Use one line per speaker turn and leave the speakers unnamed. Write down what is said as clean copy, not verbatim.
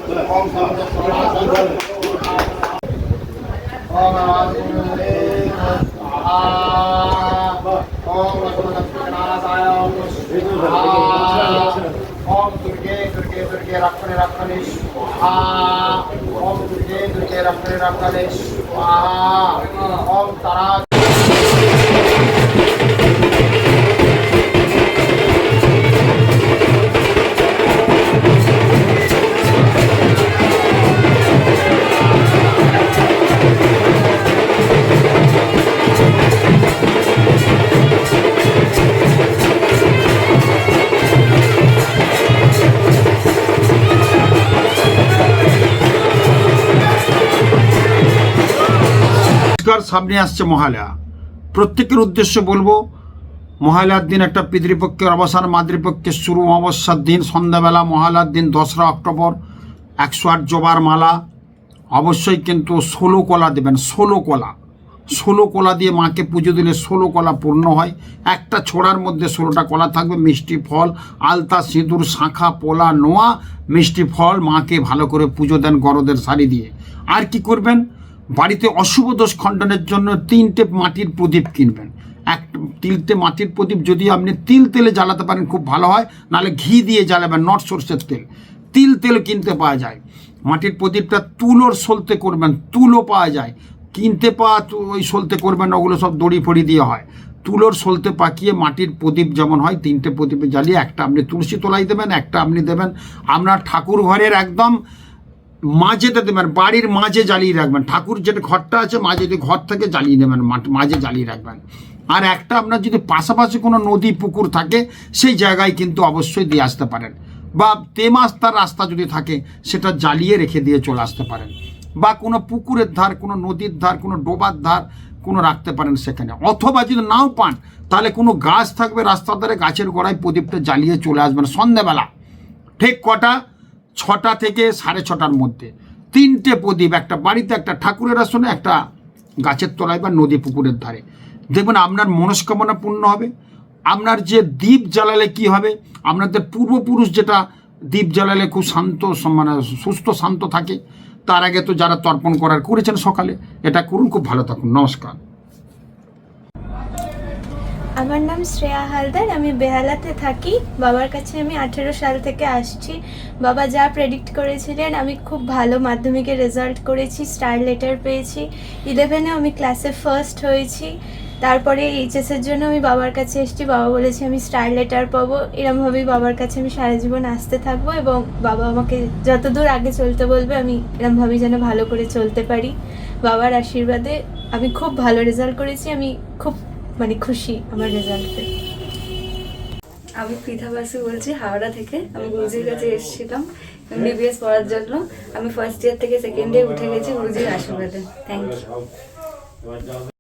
दुर्गे रक्षणे रक्षणे स्वाहा। ओम दुर्गे रक्षणे रक्षणे स्वाहा। ओम तारा সামনে আসছে মহালয়া। প্রত্যেকের উদ্দেশ্যে বলবো, মহালয়ার দিন একটা পিতৃপক্ষের অবসান, মাতৃপক্ষের শুরু, অমাবস্যার দিন সন্ধ্যাবেলা, মহালয়ার দিন 2রা অক্টোবর 108 জবার মালা, অবশ্যই কিন্তু 16 কলা দেবেন। 16 কলা দিয়ে মাকে পুজো দিলে 16 কলা পূর্ণ হয়। একটা ছোড়ার মধ্যে 16টা কলা থাকবে। মিষ্টি ফল, আলতা, সিঁদুর, শাঁখা, পোলা, নোয়া, মিষ্টি ফল, মাকে ভালো করে পুজো দেন গরদের শাড়ি দিয়ে। আর কি করবেন, বাড়িতে অশুভ দোষ খণ্ডনের জন্য 3টে মাটির প্রদীপ কিনবেন। 3টে মাটির প্রদীপ যদি আপনি তিল তেলে জ্বালাতে পারেন খুব ভালো হয়, নাহলে ঘি দিয়ে জ্বালাবেন, নট সরষের তেল। তিল তেল কিনতে পাওয়া যায়। মাটির প্রদীপটা তুলোর সলতে করবেন, তুলো পাওয়া যায়, কিনতে পাওয়া ওই সলতে করবেন, ওগুলো সব দড়ি ফড়ি দিয়ে হয়। তুলোর সলতে পাকিয়ে মাটির প্রদীপ যেমন হয় 3টে প্রদীপে জ্বালিয়ে একটা আপনি তুলসী তলায় দেবেন, একটা আপনি দেবেন আপনার ঠাকুর ঘরের একদম মাঝেতে দেবেন, বাড়ির মাঝে জ্বালিয়ে রাখবেন। ঠাকুর যেটা ঘরটা আছে মাঝে, যদি ঘর থেকে জ্বালিয়ে নেবেন, মাঝে জ্বালিয়ে রাখবেন। আর একটা আপনার যদি পাশাপাশি কোনো নদী পুকুর থাকে সেই জায়গায় কিন্তু অবশ্যই দিয়ে আসতে পারেন, বা তেমাস্তার রাস্তা যদি থাকে সেটা জ্বালিয়ে রেখে দিয়ে চলে আসতে পারেন, বা কোনো পুকুরের ধার, কোনো নদীর ধার, কোনো ডোবার ধার কোনো রাখতে পারেন সেখানে। অথবা যদি নাও পান তাহলে কোনো গাছ থাকবে রাস্তার ধারে, গাছের গোড়ায় প্রদীপটা জ্বালিয়ে চলে আসবেন সন্ধ্যাবেলা। ঠিক কটা? 6টা থেকে 6:30টার মধ্যে 3টে প্রদীপ, একটা বাড়িতে, একটা ঠাকুরের আসনে, একটা গাছের তলায় বা নদী পুকুরের ধারে। দেখবেন আপনার মনস্কামনা পূর্ণ হবে। আপনার যে দ্বীপ জ্বালালে কি হবে, আপনাদের পূর্বপুরুষ যেটা দ্বীপ জ্বালালে খুব শান্ত, মানে সুস্থ শান্ত থাকে। তার আগে তো যারা তর্পণ করেছেন সকালে, এটা করুন, খুব ভালো থাকুন। নমস্কার।
আমার নাম শ্রেয়া হালদার, আমি বেহালাতে থাকি। বাবার কাছে আমি 18 সাল থেকে আসছি। বাবা যা প্রেডিক্ট করেছিলেন, আমি খুব ভালো মাধ্যমিকের রেজাল্ট করেছি, স্টার লেটার পেয়েছি। 11-এ আমি ক্লাসে ফার্স্ট হয়েছি। তারপরে এইচএসের জন্য আমি বাবার কাছে এসেছি। বাবা বলেছে আমি স্টার লেটার পাবো। এরমভাবেই বাবার কাছে আমি সারা জীবন আসতে থাকবো, এবং বাবা আমাকে যতদূর আগে চলতে বলবে আমি এরমভাবেই যেন ভালো করে চলতে পারি। বাবার আশীর্বাদে আমি খুব ভালো রেজাল্ট করেছি। আমি খুব খুশি আমার রেজাল্টে।
আমি পৃথা বাসু বলছি, হাওড়া থেকে। আমি গুরুজির কাছে এসেছিলাম MBBS পড়ার জন্য। আমি ফার্স্ট ইয়ার থেকে সেকেন্ড ইয়ার উঠে গেছি গুরুজির আশীর্বাদে। Thank you.